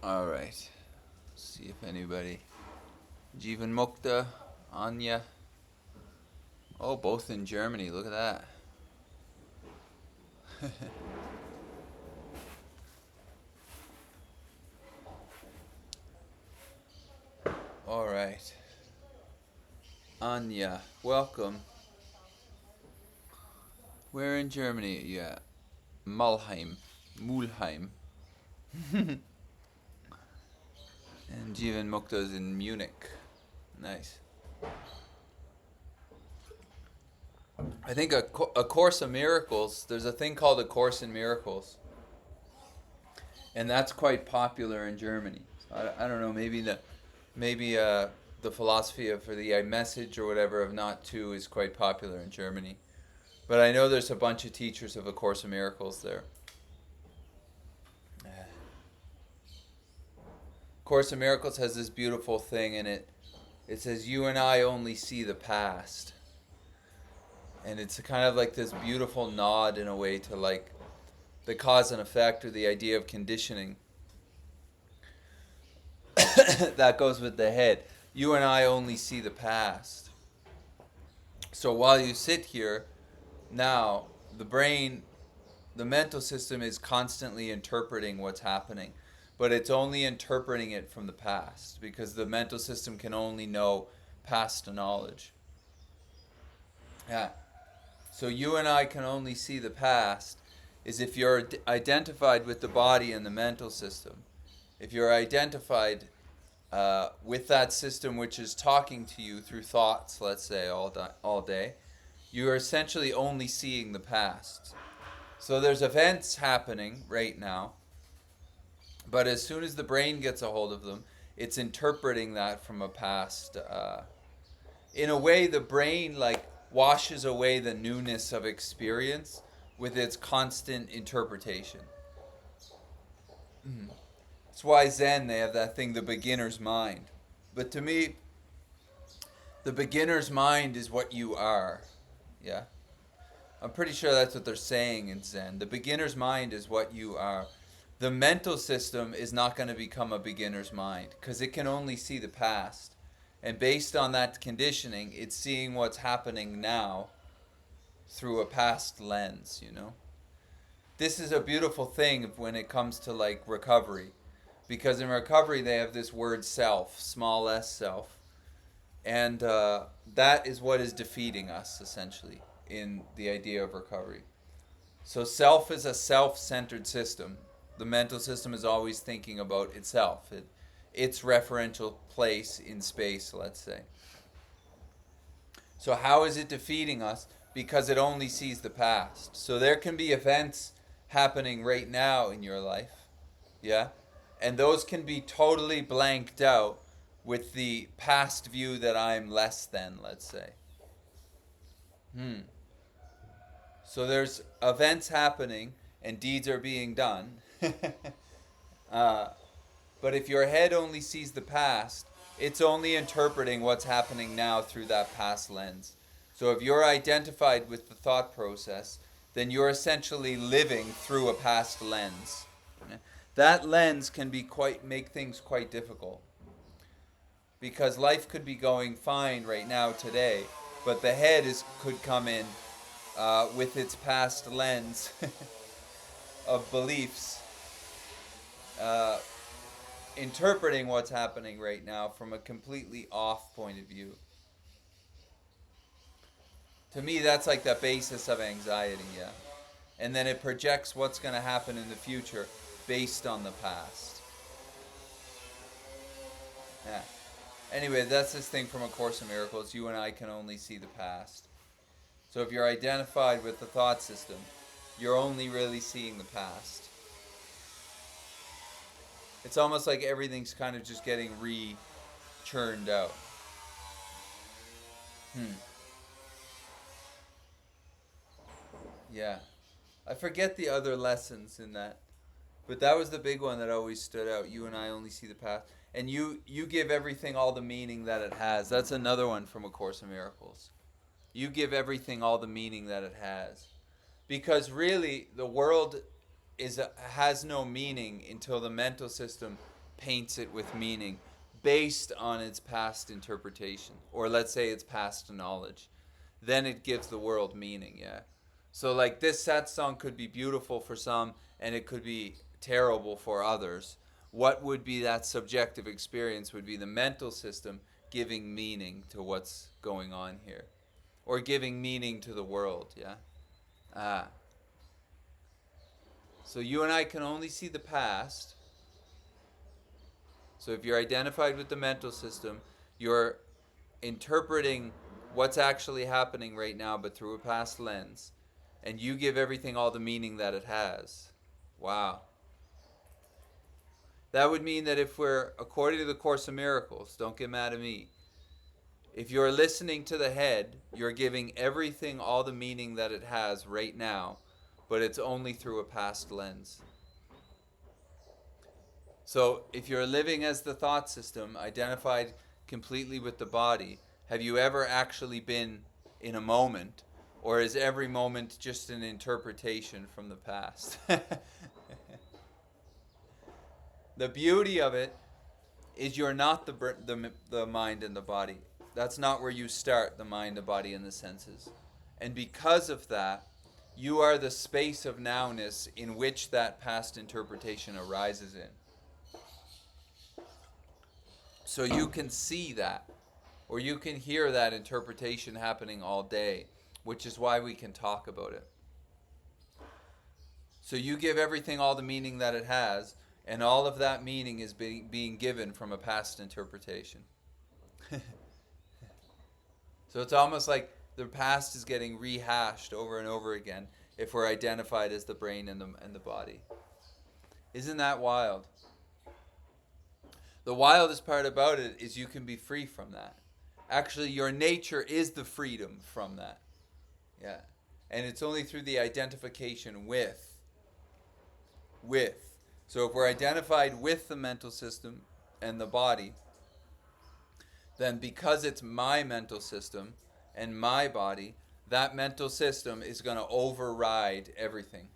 All right. See if anybody. Jivan Mukta, Anya. Oh, both in Germany. Look at that. All right. Anya, welcome. Where in Germany are you at? Mulheim. Mulheim. And Jivan Mukta's in Munich. Nice. I think a Course in Miracles, there's a thing called A Course in Miracles. And that's quite popular in Germany. So I don't know, maybe the philosophy of, for the message or whatever of not to is quite popular in Germany. But I know there's a bunch of teachers of A Course in Miracles there. Course in Miracles has this beautiful thing in it. It says, you and I only see the past. And it's kind of like this beautiful nod in a way to like the cause and effect, or the idea of conditioning that goes with the head. You and I only see the past. So while you sit here, now the brain, the mental system is constantly interpreting what's happening, but it's only interpreting it from the past, because the mental system can only know past knowledge. Yeah. So you and I can only see the past is if you're identified with the body and the mental system. If you're identified with that system which is talking to you through thoughts, let's say, all day, you are essentially only seeing the past. So there's events happening right now, but as soon as the brain gets a hold of them, it's interpreting that from a past. In a way, the brain like washes away the newness of experience with its constant interpretation. Mm-hmm. That's why Zen, they have that thing, the beginner's mind. But to me, the beginner's mind is what you are. Yeah? I'm pretty sure that's what they're saying in Zen. The beginner's mind is what you are. The mental system is not going to become a beginner's mind because it can only see the past. And based on that conditioning, it's seeing what's happening now through a past lens, you know? This is a beautiful thing when it comes to like recovery. Because in recovery, they have this word self, small s self. And that is what is defeating us, essentially, in the idea of recovery. So self is a self-centered system. The mental system is always thinking about itself, its referential place in space, let's say. So how is it defeating us? Because it only sees the past. So there can be events happening right now in your life, yeah? And those can be totally blanked out with the past view that I'm less than, let's say. Hmm. So there's events happening and deeds are being done. uh, but if your head only sees the past, it's only interpreting what's happening now through that past lens. So if you're identified with the thought process, then you're essentially living through a past lens. That lens can be make things quite difficult. Because life could be going fine right now today, but the head could come in with its past lens of beliefs, uh, interpreting what's happening right now from a completely off point of view. To me, that's like the basis of anxiety, yeah. And then it projects what's going to happen in the future based on the past. Yeah. Anyway, that's this thing from A Course in Miracles. You and I can only see the past. So if you're identified with the thought system, you're only really seeing the past. It's almost like everything's kind of just getting churned out. Hmm. Yeah. I forget the other lessons in that. But that was the big one that always stood out. You and I only see the past. And you give everything all the meaning that it has. That's another one from A Course in Miracles. You give everything all the meaning that it has. Because really, the world has no meaning until the mental system paints it with meaning based on its past interpretation, or let's say its past knowledge. Then it gives the world meaning, yeah. So like this satsang could be beautiful for some and it could be terrible for others. What would be that subjective experience would be the mental system giving meaning to what's going on here. Or giving meaning to the world, yeah? Ah. So you and I can only see the past. So if you're identified with the mental system, you're interpreting what's actually happening right now, but through a past lens. And you give everything all the meaning that it has. Wow. That would mean that if we're, according to the Course of Miracles, don't get mad at me, if you're listening to the head, you're giving everything all the meaning that it has right now, but it's only through a past lens. So if you're living as the thought system, identified completely with the body, have you ever actually been in a moment? Or is every moment just an interpretation from the past? The beauty of it is you're not the mind and the body. That's not where you start, the mind, the body, and the senses. And because of that, you are the space of nowness in which that past interpretation arises in. So you can see that, or you can hear that interpretation happening all day, which is why we can talk about it. So you give everything all the meaning that it has, and all of that meaning is being given from a past interpretation. So it's almost like the past is getting rehashed over and over again if we're identified as the brain and the body. Isn't that wild? The wildest part about it is you can be free from that. Actually, your nature is the freedom from that. Yeah. And it's only through the identification with. So if we're identified with the mental system and the body, then because it's my mental system and my body, that mental system is going to override everything.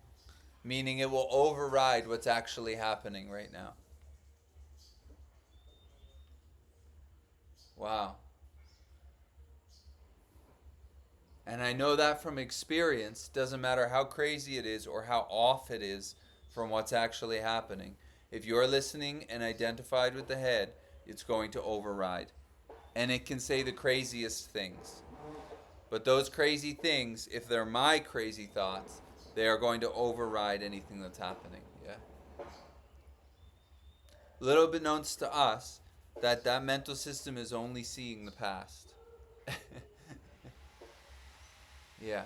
Meaning it will override what's actually happening right now. Wow. And I know that from experience. Doesn't matter how crazy it is or how off it is from what's actually happening. If you're listening and identified with the head, it's going to override. And it can say the craziest things. But those crazy things, if they're my crazy thoughts, they are going to override anything that's happening. Yeah. Little bit known to us that mental system is only seeing the past. Yeah.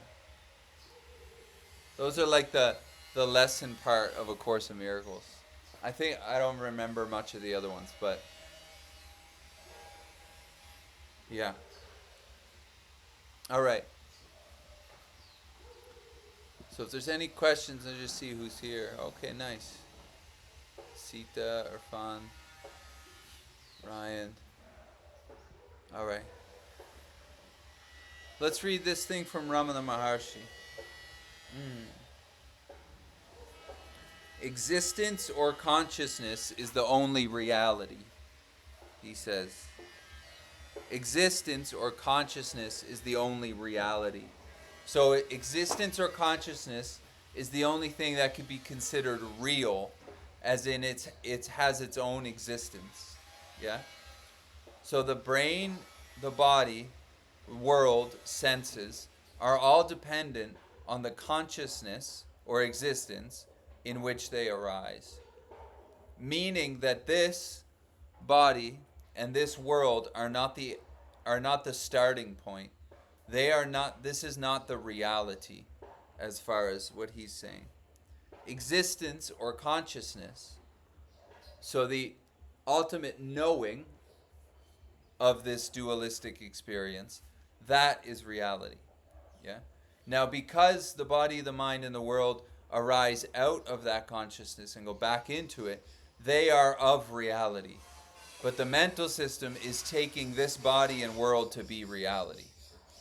Those are like the lesson part of A Course in Miracles. I don't remember much of the other ones, but yeah. All right. So if there's any questions, I just see who's here. Okay, nice. Sita, Irfan, Ryan. All right. Let's read this thing from Ramana Maharshi. Existence or consciousness is the only reality, he says. Existence or consciousness is the only reality. So existence or consciousness is the only thing that could be considered real, as in it has its own existence. Yeah? So the brain, the body, world, senses are all dependent on the consciousness or existence in which they arise. Meaning that this body and this world are not the starting point. This is not the reality as far as what he's saying. Existence or consciousness, so the ultimate knowing of this dualistic experience, that is reality. Yeah? Now, because the body, the mind, and the world arise out of that consciousness and go back into it, they are of reality. But the mental system is taking this body and world to be reality.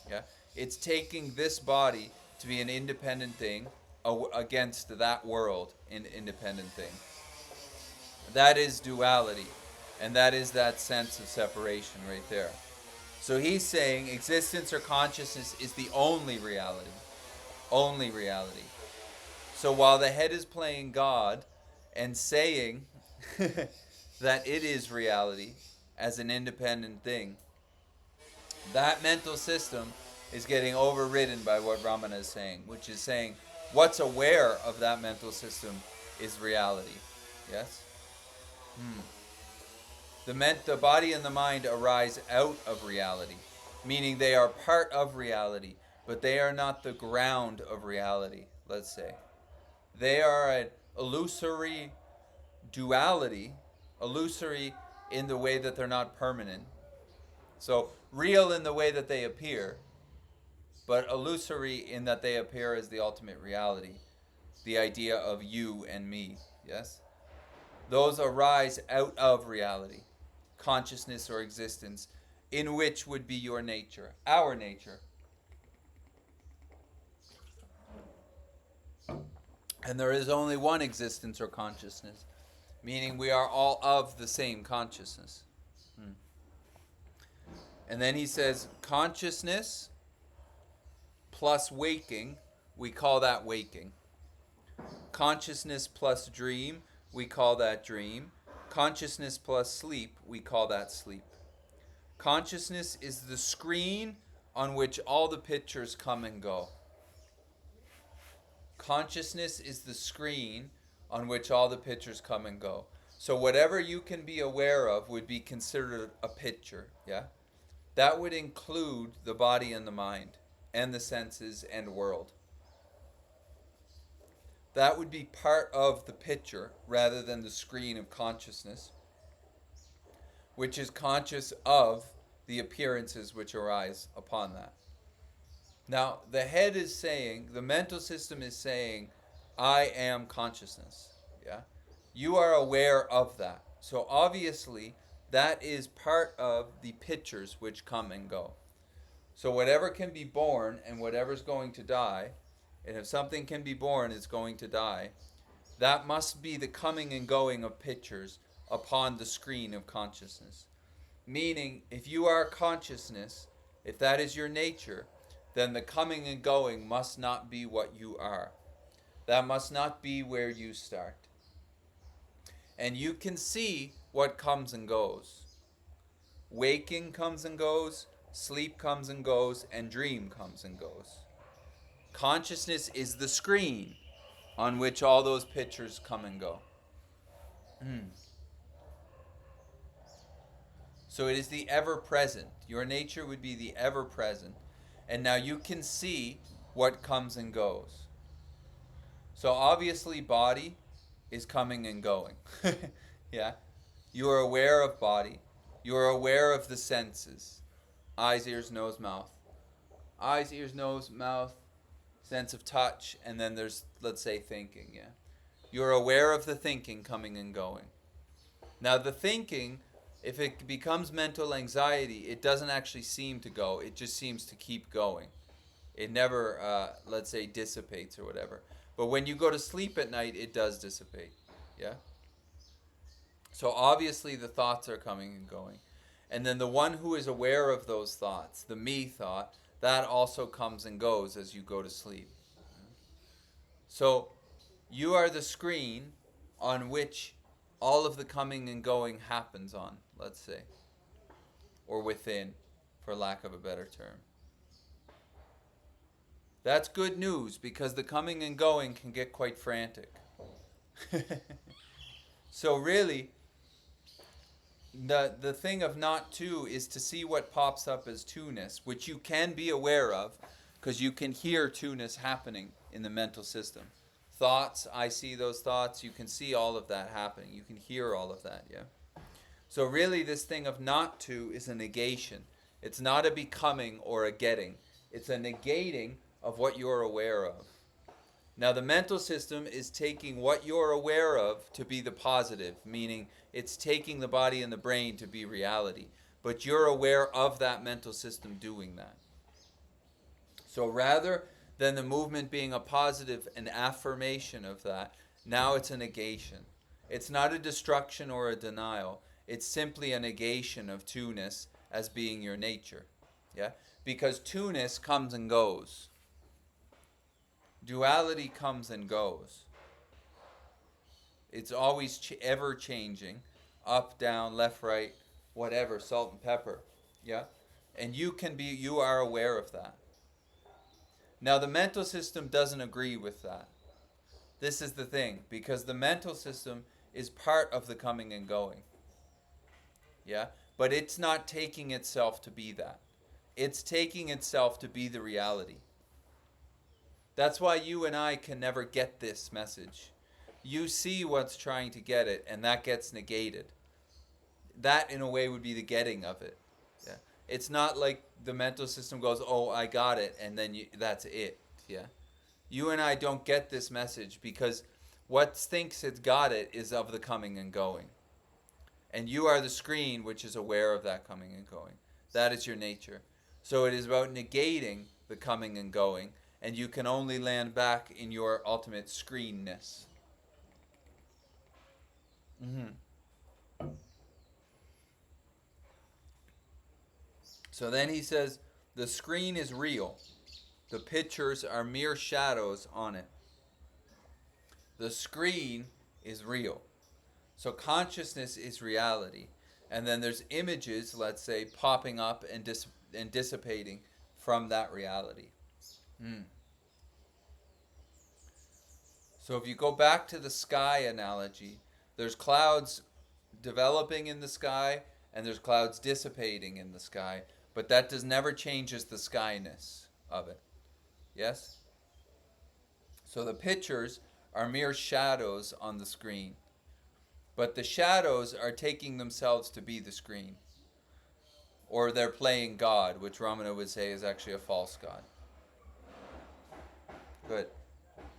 Yeah? It's taking this body to be an independent thing against that world, an independent thing. That is duality. And that is that sense of separation right there. So he's saying existence or consciousness is the only reality. Only reality. So while the head is playing God and saying that it is reality as an independent thing, that mental system is getting overridden by what Ramana is saying, which is saying what's aware of that mental system is reality. Yes? The body and the mind arise out of reality, meaning they are part of reality, but they are not the ground of reality, let's say. They are an illusory duality, illusory in the way that they're not permanent. So, real in the way that they appear, but illusory in that they appear as the ultimate reality, the idea of you and me. Yes? Those arise out of reality, consciousness or existence, in which would be your nature, our nature. And there is only one existence or consciousness, meaning we are all of the same consciousness. And then he says, consciousness plus waking, we call that waking. Consciousness plus dream, we call that dream. Consciousness plus sleep, we call that sleep. Consciousness is the screen on which all the pictures come and go. Consciousness is the screen on which all the pictures come and go. So whatever you can be aware of would be considered a picture, yeah? That would include the body and the mind and the senses and world. That would be part of the picture rather than the screen of consciousness, which is conscious of the appearances which arise upon that. Now, the head is saying, the mental system is saying, I am consciousness. Yeah? You are aware of that. So obviously, that is part of the pictures which come and go. So whatever can be born and whatever's going to die, and if something can be born, it's going to die, that must be the coming and going of pictures upon the screen of consciousness. Meaning, if you are consciousness, if that is your nature, then the coming and going must not be what you are. That must not be where you start. And you can see what comes and goes. Waking comes and goes, sleep comes and goes, and dream comes and goes. Consciousness is the screen on which all those pictures come and go. So it is the ever present. Your nature would be the ever present. And now you can see what comes and goes. So obviously body is coming and going. Yeah. You are aware of body. You are aware of the senses. Eyes, ears, nose, mouth. Eyes, ears, nose, mouth, sense of touch, and then there's, let's say, thinking, yeah. You're aware of the thinking coming and going. Now the thinking, if it becomes mental anxiety, it doesn't actually seem to go. It just seems to keep going. It never, let's say, dissipates or whatever. But when you go to sleep at night, it does dissipate. Yeah? So obviously the thoughts are coming and going. And then the one who is aware of those thoughts, the me thought, that also comes and goes as you go to sleep. So you are the screen on which all of the coming and going happens on, let's say. Or within, for lack of a better term. That's good news because the coming and going can get quite frantic. So really, the thing of not two is to see what pops up as two-ness, which you can be aware of because you can hear two-ness happening in the mental system. Thoughts, I see those thoughts, you can see all of that happening. You can hear all of that, yeah? So really this thing of not two is a negation. It's not a becoming or a getting. It's a negating of what you're aware of. Now the mental system is taking what you're aware of to be the positive, meaning it's taking the body and the brain to be reality. But you're aware of that mental system doing that. So rather than the movement being a positive, an affirmation of that, now it's a negation. It's not a destruction or a denial. It's simply a negation of two-ness as being your nature. Yeah? Because two-ness comes and goes. Duality comes and goes. It's always ever changing. Up, down, left, right, whatever, salt and pepper. Yeah? And you are aware of that. Now the mental system doesn't agree with that. This is the thing, because the mental system is part of the coming and going. Yeah? But it's not taking itself to be that. It's taking itself to be the reality. That's why you and I can never get this message. You see what's trying to get it, and that gets negated. That, in a way, would be the getting of it. Yeah. It's not like the mental system goes, "Oh, I got it," and then that's it. Yeah. You and I don't get this message because what thinks it's got it is of the coming and going. And you are the screen which is aware of that coming and going. That is your nature. So it is about negating the coming and going, and you can only land back in your ultimate screenness. Mm-hmm. So then he says, the screen is real. The pictures are mere shadows on it. The screen is real. So consciousness is reality. And then there's images, let's say, popping up and dissipating from that reality. Mm. So if you go back to the sky analogy, there's clouds developing in the sky and there's clouds dissipating in the sky, but that never changes the skyness of it. Yes? So the pictures are mere shadows on the screen. But the shadows are taking themselves to be the screen. Or they're playing God, which Ramana would say is actually a false God. Good.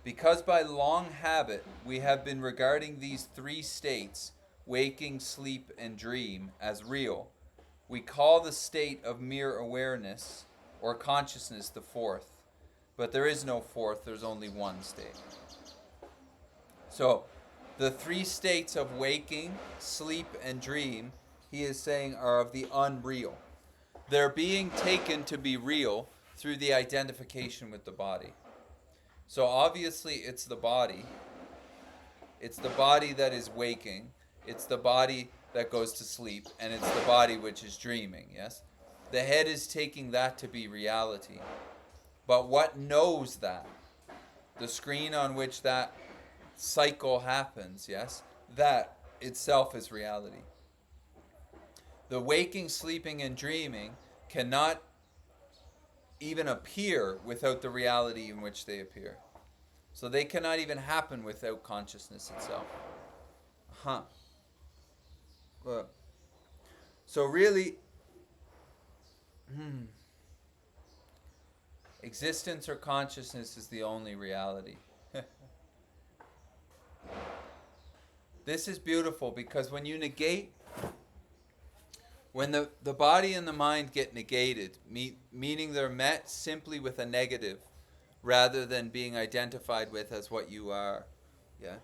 Because by long habit we have been regarding these three states, waking, sleep, and dream, as real, we call the state of mere awareness or consciousness the fourth. But there is no fourth, there's only one state. So, the three states of waking, sleep, and dream, he is saying, are of the unreal. They're being taken to be real through the identification with the body. So obviously it's the body. It's the body that is waking. It's the body that goes to sleep. And it's the body which is dreaming, yes? The head is taking that to be reality. But what knows that? The screen on which that cycle happens, yes? That itself is reality. The waking, sleeping, and dreaming cannot even appear without the reality in which they appear. So they cannot even happen without consciousness itself. So really, existence or consciousness is the only reality. This is beautiful because when you negate, when the body and the mind get negated, meaning they're met simply with a negative rather than being identified with as what you are, yeah,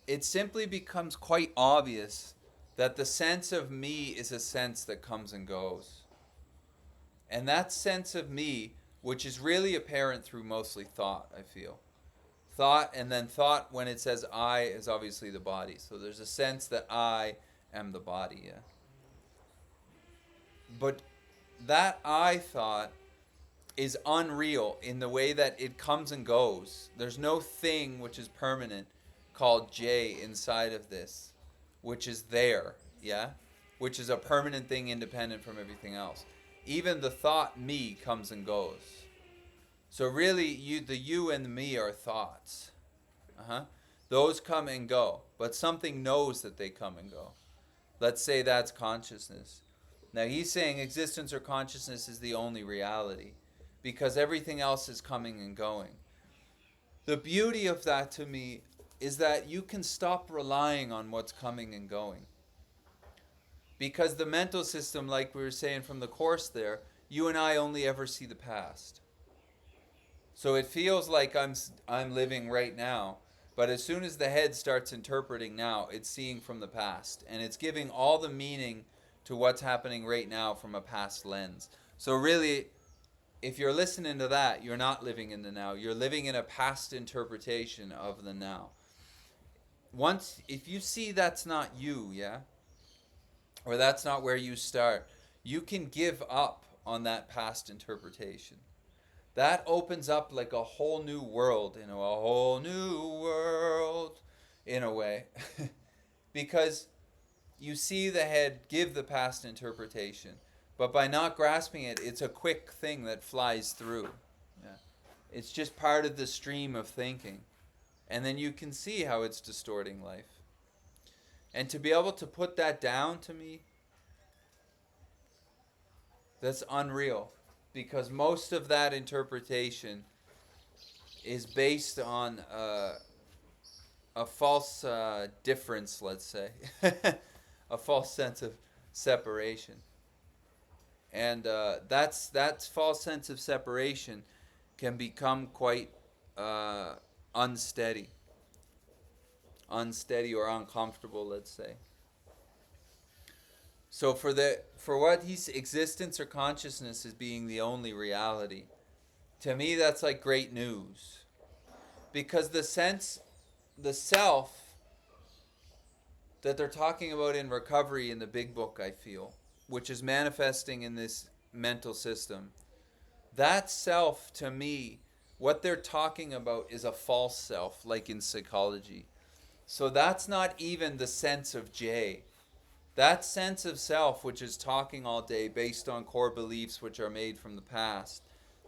it simply becomes quite obvious that the sense of me is a sense that comes and goes. And that sense of me, which is really apparent through mostly thought, I feel. Thought, and then thought, when it says I, is obviously the body. So there's a sense that I am the body, yeah. But that I thought is unreal in the way that it comes and goes. There's no thing which is permanent called J inside of this, which is there, yeah? Which is a permanent thing independent from everything else. Even the thought me comes and goes. So really, the you and the me are thoughts. Those come and go, but something knows that they come and go. Let's say that's consciousness. Now he's saying existence or consciousness is the only reality, because everything else is coming and going. The beauty of that to me is that you can stop relying on what's coming and going. Because the mental system, like we were saying from the Course there, you and I only ever see the past. So it feels like I'm living right now, But as soon as the head starts interpreting now, it's seeing from the past. And it's giving all the meaning to what's happening right now from a past lens. So really, if you're listening to that, you're not living in the now. You're living in a past interpretation of the now. Once, if you see that's not you, yeah, or that's not where you start, you can give up on that past interpretation. That opens up like a whole new world, a whole new world, in a way. Because you see the head give the past interpretation, but by not grasping it, it's a quick thing that flies through. Yeah. It's just part of the stream of thinking. And then you can see how it's distorting life. And to be able to put that down, to me, that's unreal. Because most of that interpretation is based on a false difference, let's say, a false sense of separation. And that false sense of separation can become quite unsteady or uncomfortable, let's say. So for what he's existence or consciousness as being the only reality, to me that's like great news. Because the self that they're talking about in recovery in the big book, I feel, which is manifesting in this mental system, that self, to me, what they're talking about is a false self, like in psychology. So that's not even the sense of J. That sense of self, which is talking all day based on core beliefs which are made from the past,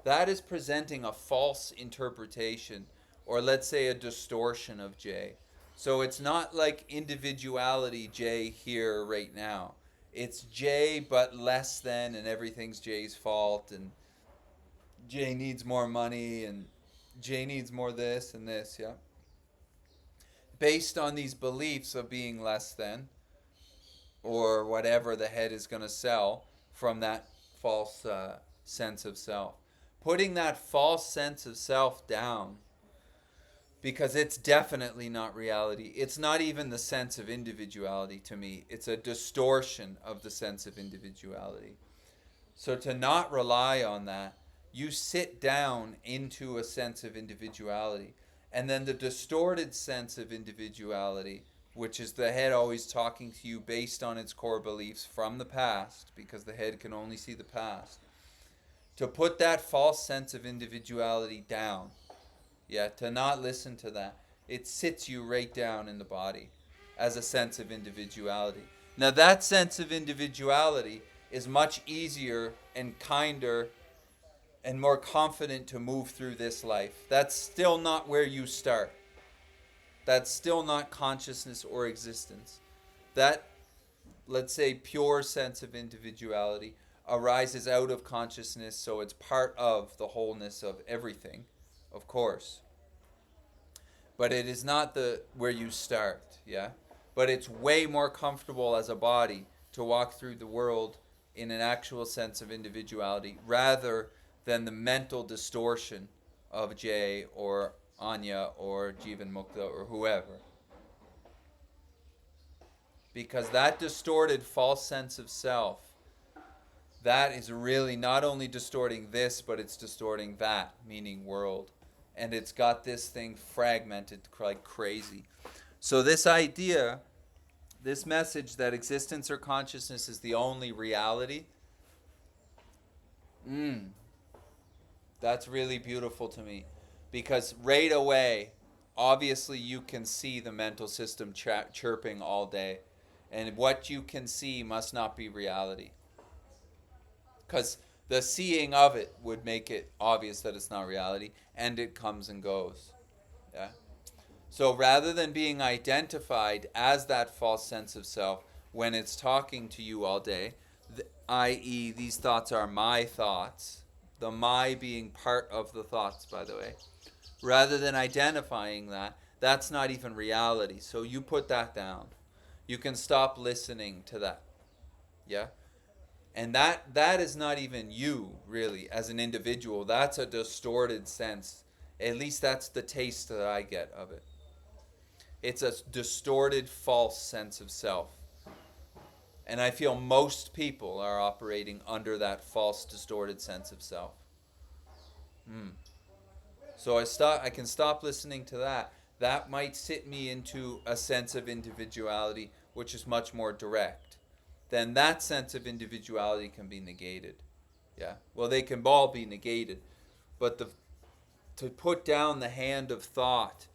that is presenting a false interpretation, or let's say a distortion of J. So it's not like individuality J here right now. It's J but less than, and everything's J's fault, and J needs more money, and J needs more this and this, yeah? Based on these beliefs of being less than, or whatever the head is going to sell from that false sense of self. Putting that false sense of self down, because it's definitely not reality. It's not even the sense of individuality to me. It's a distortion of the sense of individuality. So to not rely on that, you sit down into a sense of individuality. And then the distorted sense of individuality, which is the head always talking to you based on its core beliefs from the past, because the head can only see the past. To put that false sense of individuality down, yeah, to not listen to that, it sits you right down in the body as a sense of individuality. Now that sense of individuality is much easier and kinder and more confident to move through this life. That's still not where you start. That's still not consciousness or existence. That, let's say, pure sense of individuality arises out of consciousness, so it's part of the wholeness of everything, of course. But it is not the where you start, yeah? But it's way more comfortable as a body to walk through the world in an actual sense of individuality rather than the mental distortion of Jay or Anya or Jivan Mukta or whoever. Because that distorted false sense of self, that is really not only distorting this, but it's distorting that, meaning world. And it's got this thing fragmented like crazy. So this idea, this message that existence or consciousness is the only reality, that's really beautiful to me. Because right away, obviously you can see the mental system chirping all day. And what you can see must not be reality. Because the seeing of it would make it obvious that it's not reality, and it comes and goes. Yeah. So rather than being identified as that false sense of self when it's talking to you all day, i.e., these thoughts are my thoughts, the my being part of the thoughts, by the way, rather than identifying that, that's not even reality. So you put that down. You can stop listening to that. Yeah? And that is not even you, really, as an individual. That's a distorted sense. At least that's the taste that I get of it. It's a distorted, false sense of self. And I feel most people are operating under that false, distorted sense of self. So I can stop listening to that. That might sit me into a sense of individuality, which is much more direct. Then that sense of individuality can be negated. Yeah. Well, they can all be negated, but to put down the hand of thought,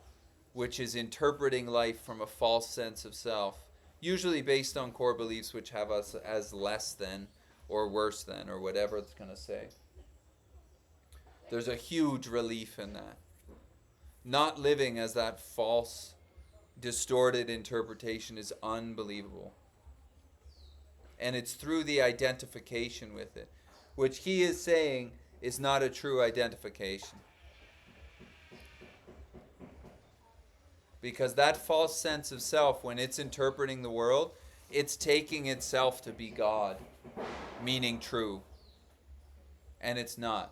which is interpreting life from a false sense of self, usually based on core beliefs which have us as less than or worse than or whatever it's going to say. There's a huge relief in that. Not living as that false, distorted interpretation is unbelievable. And it's through the identification with it, which he is saying is not a true identification. Because that false sense of self, when it's interpreting the world, it's taking itself to be God, meaning true. And it's not.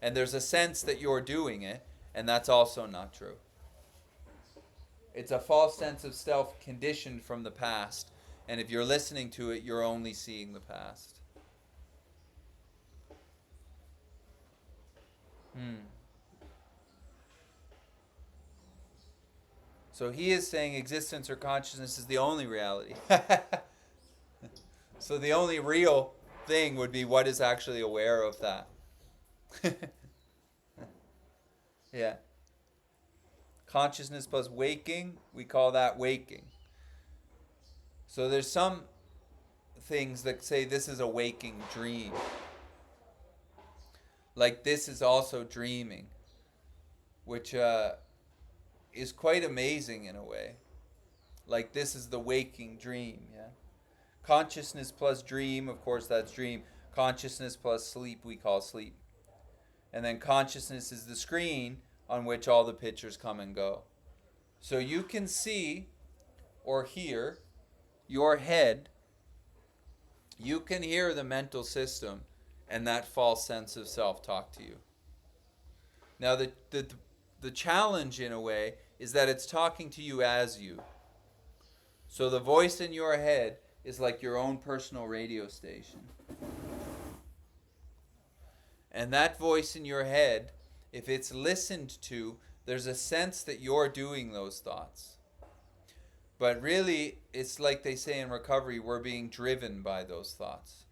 And there's a sense that you're doing it, and that's also not true. It's a false sense of self conditioned from the past, and if you're listening to it, you're only seeing the past. So he is saying existence or consciousness is the only reality. So the only real thing would be what is actually aware of that. Yeah. Consciousness plus waking, we call that waking. So there's some things that say this is a waking dream. Like this is also dreaming, which is quite amazing in a way. Like this is the waking dream, yeah. Consciousness plus dream, of course that's dream. Consciousness plus sleep, we call sleep. And then consciousness is the screen on which all the pictures come and go. So you can see or hear your head. You can hear the mental system and that false sense of self talk to you. Now the challenge in a way is that it's talking to you as you. So the voice in your head is like your own personal radio station. And that voice in your head, if it's listened to, there's a sense that you're doing those thoughts. But really, it's like they say in recovery, we're being driven by those thoughts.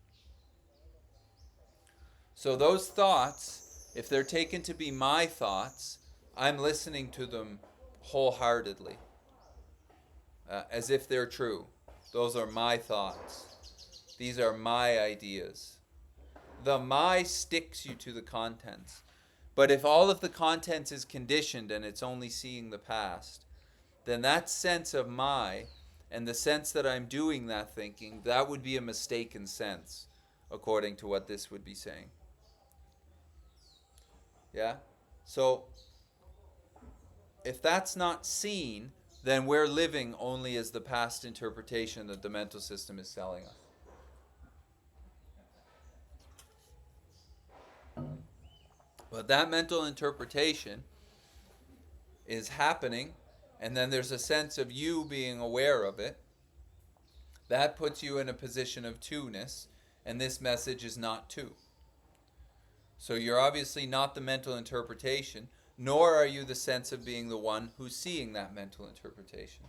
So those thoughts, if they're taken to be my thoughts, I'm listening to them wholeheartedly, as if they're true. Those are my thoughts. These are my ideas. The my sticks you to the contents. But if all of the contents is conditioned and it's only seeing the past, then that sense of my and the sense that I'm doing that thinking, that would be a mistaken sense, according to what this would be saying. Yeah? So, if that's not seen, then we're living only as the past interpretation that the mental system is selling us. But that mental interpretation is happening, and then there's a sense of you being aware of it. That puts you in a position of two-ness, and this message is not two. So you're obviously not the mental interpretation, nor are you the sense of being the one who's seeing that mental interpretation.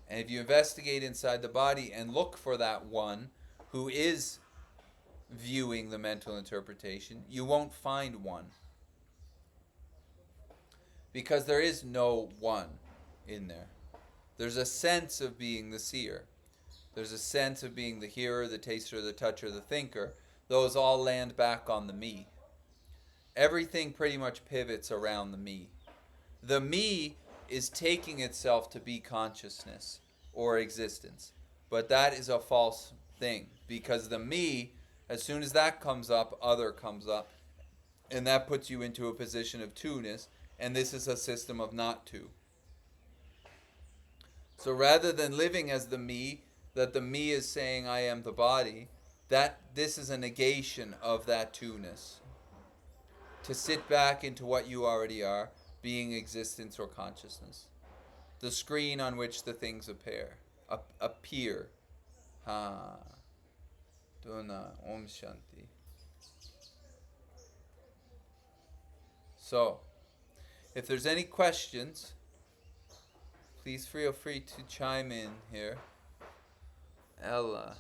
And if you investigate inside the body and look for that one who is viewing the mental interpretation, you won't find one. Because there is no one in there. There's a sense of being the seer. There's a sense of being the hearer, the taster, the toucher, the thinker. Those all land back on the me. Everything pretty much pivots around the me. The me is taking itself to be consciousness or existence. But that is a false thing. Because the me, as soon as that comes up, other comes up. And that puts you into a position of two-ness. And this is a system of not two. So rather than living as the me, that the me is saying I am the body, that this is a negation of that two-ness. To sit back into what you already are, being, existence, or consciousness. The screen on which the things appear. Ha. Dona Om Shanti. So, if there's any questions, please feel free to chime in here. Ella.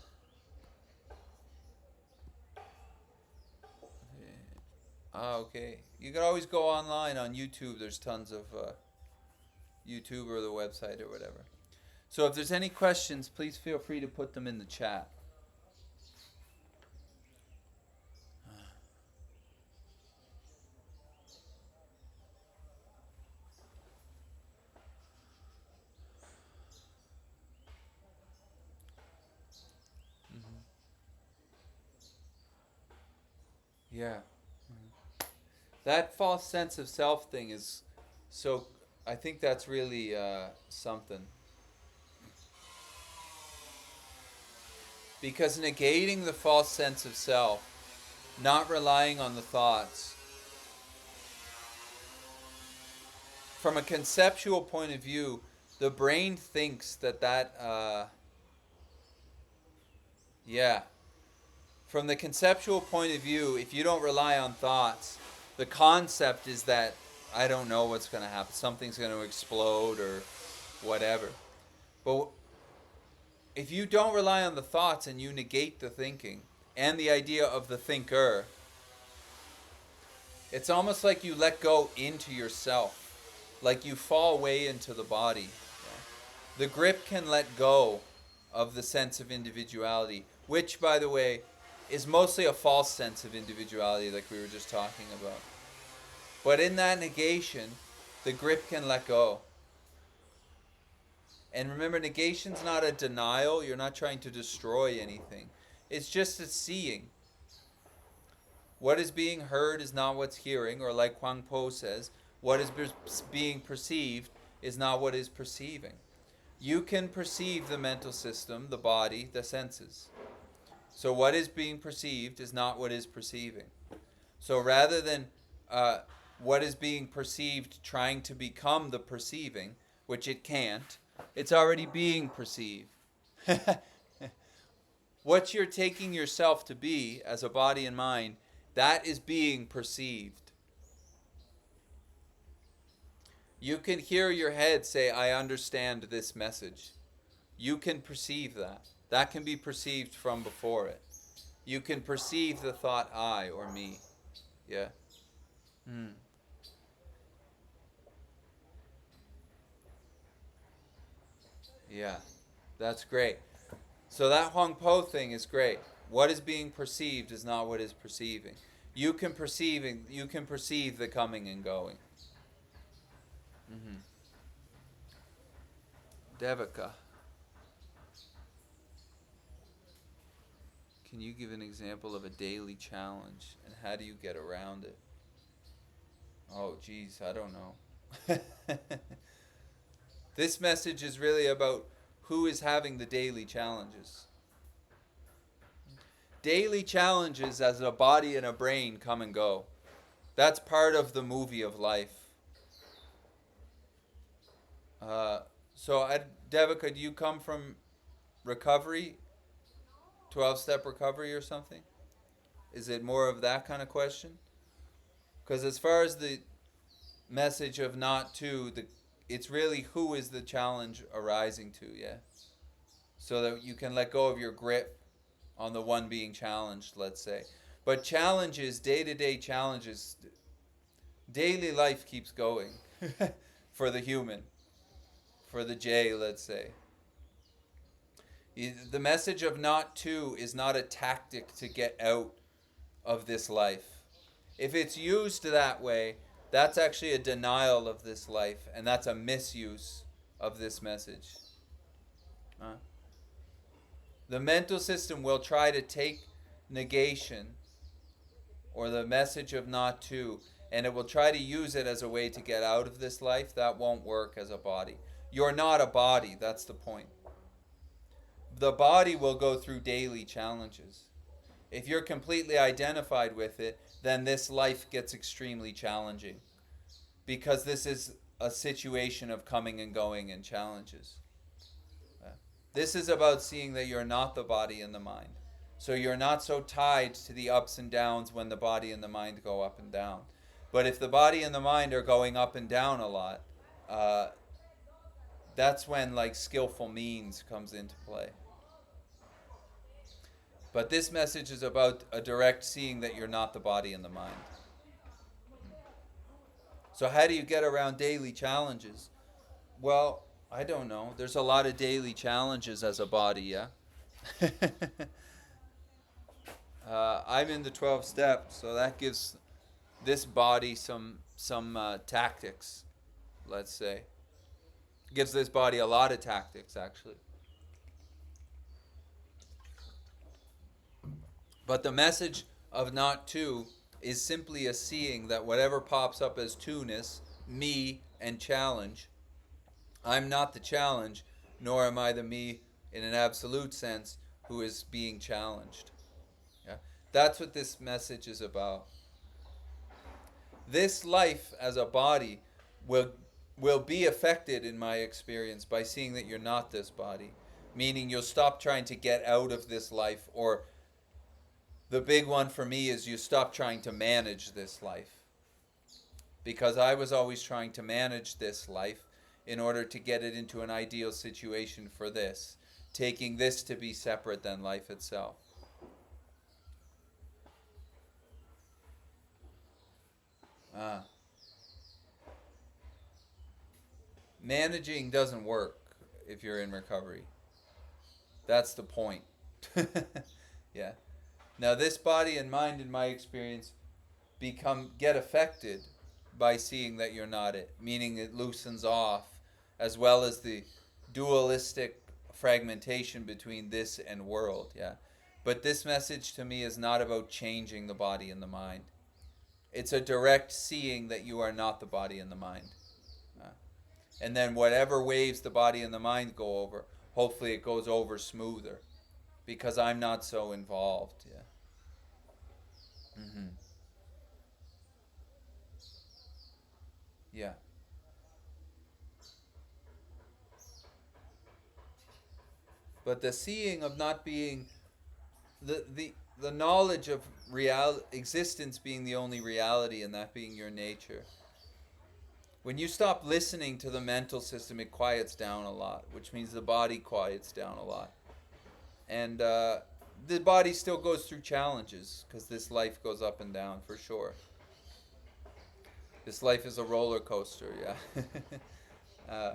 Okay. You can always go online on YouTube. There's tons of YouTube or the website or whatever. So if there's any questions, please feel free to put them in the chat. Yeah. That false sense of self thing is so, I think that's really something. Because negating the false sense of self, not relying on the thoughts, from a conceptual point of view, the brain thinks yeah. From the conceptual point of view, if you don't rely on thoughts, the concept is that I don't know what's going to happen. Something's going to explode or whatever. But if you don't rely on the thoughts and you negate the thinking and the idea of the thinker, it's almost like you let go into yourself. Like you fall way into the body. The grip can let go of the sense of individuality, which, by the way, is mostly a false sense of individuality, like we were just talking about. But in that negation, the grip can let go. And remember, negation's not a denial. You're not trying to destroy anything. It's just a seeing. What is being heard is not what's hearing, or like Huang Po says, what is being perceived is not what is perceiving. You can perceive the mental system, the body, the senses. So what is being perceived is not what is perceiving. So rather than what is being perceived trying to become the perceiving, which it can't, it's already being perceived. What you're taking yourself to be as a body and mind, that is being perceived. You can hear your head say, I understand this message. You can perceive that. That can be perceived from before it. You can perceive the thought I or me. Yeah? Yeah. That's great. So that Huang Po thing is great. What is being perceived is not what is perceiving. You can perceive the coming and going. Devika, can you give an example of a daily challenge and how do you get around it? Oh, geez, I don't know. This message is really about who is having the daily challenges. Daily challenges as a body and a brain come and go. That's part of the movie of life. Devika, do you come from recovery? 12-step recovery or something? Is it more of that kind of question? Because as far as the message of not to, it's really who is the challenge arising to, yeah? So that you can let go of your grip on the one being challenged, let's say. But challenges, day-to-day challenges, daily life keeps going for the human, for the J, let's say. The message of not to is not a tactic to get out of this life. If it's used that way, that's actually a denial of this life, and that's a misuse of this message. The mental system will try to take negation or the message of not to, and it will try to use it as a way to get out of this life. That won't work as a body. You're not a body, that's the point. The body will go through daily challenges. If you're completely identified with it, then this life gets extremely challenging. because this is a situation of coming and going and challenges. This is about seeing that you're not the body and the mind. So you're not so tied to the ups and downs when the body and the mind go up and down. But if the body and the mind are going up and down a lot, uh, that's when like skillful means comes into play. But this message is about a direct seeing that you're not the body and the mind. So how do you get around daily challenges? Well, I don't know. There's a lot of daily challenges as a body, yeah? I'm in the 12 steps, so that gives this body some tactics, let's say. Gives this body a lot of tactics, actually. But the message of not two is simply a seeing that whatever pops up as two-ness, me, and challenge, I'm not the challenge, nor am I the me in an absolute sense who is being challenged. Yeah? That's what this message is about. This life as a body will will be affected in my experience by seeing that you're not this body, meaning you'll stop trying to get out of this life, or the big one for me is you stop trying to manage this life, because I was always trying to manage this life in order to get it into an ideal situation for this, taking this to be separate than life itself. Ah. Managing doesn't work if you're in recovery. That's the point. Yeah. Now this body and mind, in my experience, get affected by seeing that you're not it, meaning it loosens off, as well as the dualistic fragmentation between this and world, yeah. But this message to me is not about changing the body and the mind. It's a direct seeing that you are not the body and the mind. And then whatever waves the body and the mind go over, hopefully it goes over smoother, because I'm not so involved, yeah. Mm-hmm. Yeah. But the seeing of not being the knowledge of real existence being the only reality, and that being your nature. When you stop listening to the mental system, it quiets down a lot, which means the body quiets down a lot. And the body still goes through challenges, because this life goes up and down for sure. This life is a roller coaster, yeah.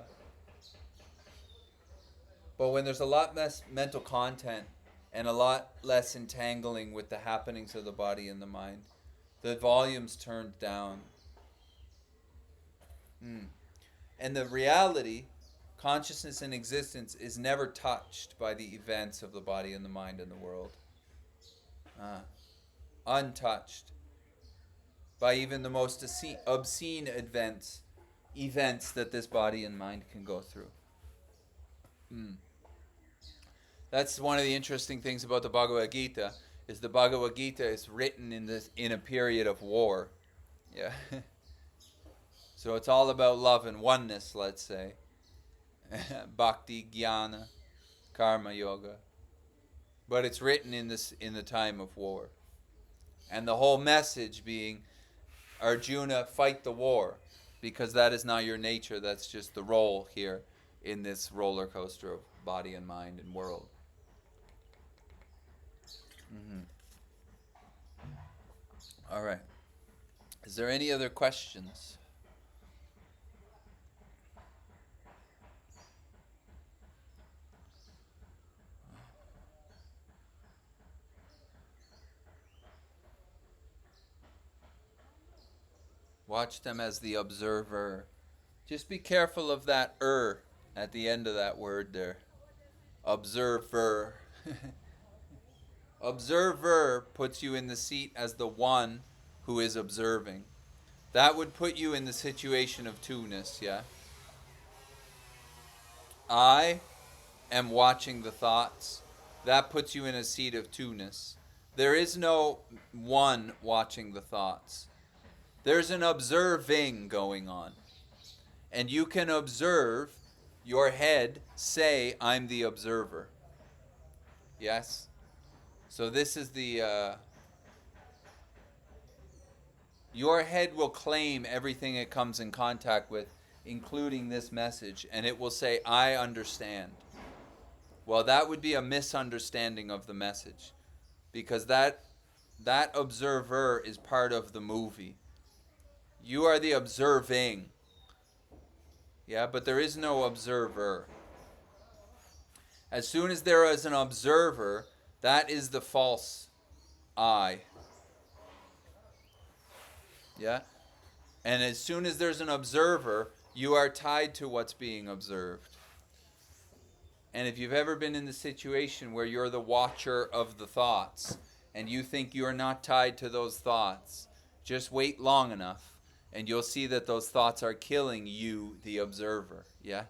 But when there's a lot less mental content and a lot less entangling with the happenings of the body and the mind, the volume's turned down. And the reality, consciousness and existence, is never touched by the events of the body and the mind and the world. Untouched by even the most obscene events that this body and mind can go through. That's one of the interesting things about the Bhagavad Gita, is the Bhagavad Gita is written in a period of war. Yeah. So it's all about love and oneness, let's say. Bhakti, jnana, karma yoga. But it's written in the time of war. And the whole message being, Arjuna, fight the war, because that is not your nature, that's just the role here in this roller coaster of body and mind and world. Mm-hmm. All right. Is there any other questions? Watch them as the observer. Just be careful of that at the end of that word there. Observer. Observer puts you in the seat as the one who is observing. That would put you in the situation of two-ness, yeah? I am watching the thoughts. That puts you in a seat of two-ness. There is no one watching the thoughts. There's an observing going on. And you can observe your head say, I'm the observer. Yes? So this is your head will claim everything it comes in contact with, including this message, and it will say, I understand. Well, that would be a misunderstanding of the message, because that observer is part of the movie. You are the observing. Yeah, but there is no observer. As soon as there is an observer, that is the false I. Yeah? And as soon as there's an observer, you are tied to what's being observed. And if you've ever been in the situation where you're the watcher of the thoughts and you think you're not tied to those thoughts, just wait long enough and you'll see that those thoughts are killing you, the observer. Yeah?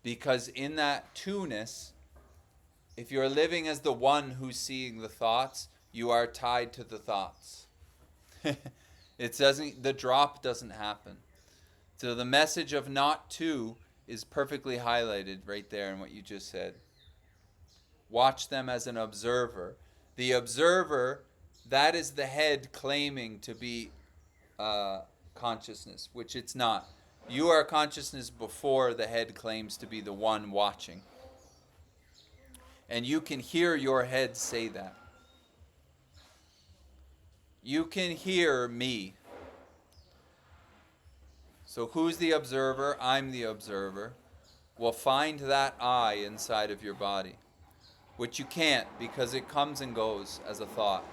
Because in that two-ness, if you're living as the one who's seeing the thoughts, you are tied to the thoughts. The drop doesn't happen. So the message of not to is perfectly highlighted right there in what you just said. Watch them as an observer. The observer, that is the head claiming to be consciousness, which it's not. You are consciousness before the head claims to be the one watching. And you can hear your head say that. You can hear me. So who's the observer? I'm the observer. Well, find that I inside of your body, which you can't because it comes and goes as a thought.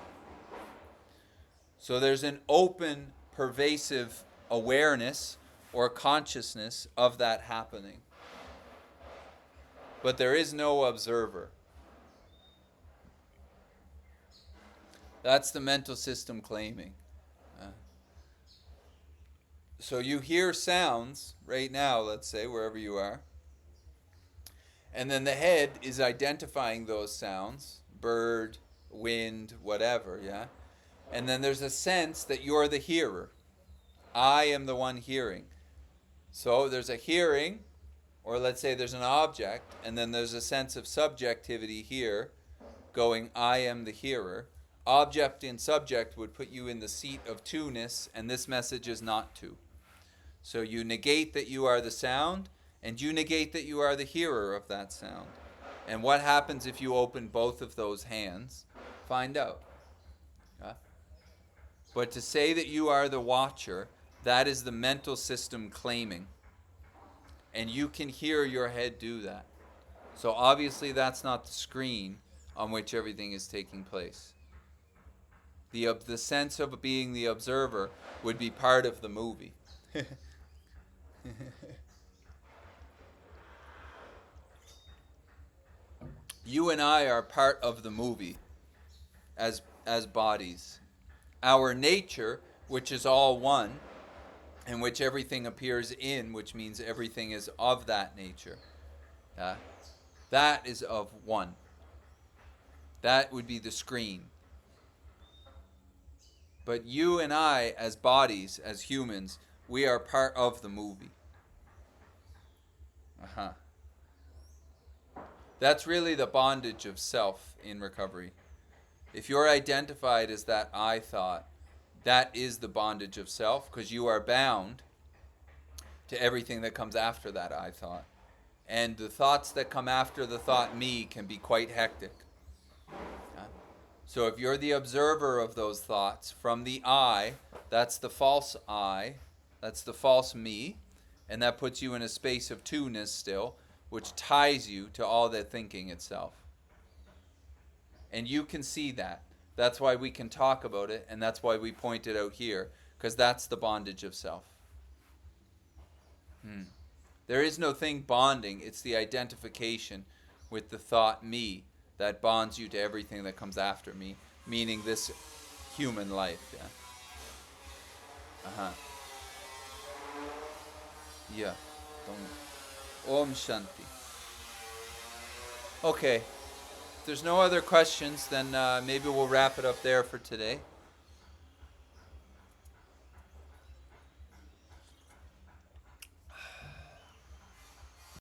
So there's an open, pervasive awareness or consciousness of that happening. But there is no observer. That's the mental system claiming. So you hear sounds right now, let's say, wherever you are. And then the head is identifying those sounds, bird, wind, whatever, yeah? And then there's a sense that you're the hearer. I am the one hearing. So there's a hearing, or let's say there's an object, and then there's a sense of subjectivity here, going, I am the hearer. Object and subject would put you in the seat of two-ness, and this message is not two. So you negate that you are the sound, and you negate that you are the hearer of that sound. And what happens if you open both of those hands? Find out. But to say that you are the watcher, that is the mental system claiming. And you can hear your head do that. So obviously that's not the screen on which everything is taking place. The sense of being the observer would be part of the movie. You and I are part of the movie as bodies. Our nature, which is all one, in which everything appears in, which means everything is of that nature. That is of one. That would be the screen. But you and I, as bodies, as humans, we are part of the movie. That's really the bondage of self in recovery. If you're identified as that I thought, that is the bondage of self, because you are bound to everything that comes after that I thought. And the thoughts that come after the thought me can be quite hectic. So if you're the observer of those thoughts from the I, that's the false I, that's the false me, and that puts you in a space of two-ness still, which ties you to all the thinking itself. And you can see that. That's why we can talk about it, and that's why we point it out here, because that's the bondage of self. There is no thing bonding, it's the identification with the thought me that bonds you to everything that comes after me, meaning this human life. Yeah. Om Shanti. Okay. If there's no other questions, then maybe we'll wrap it up there for today.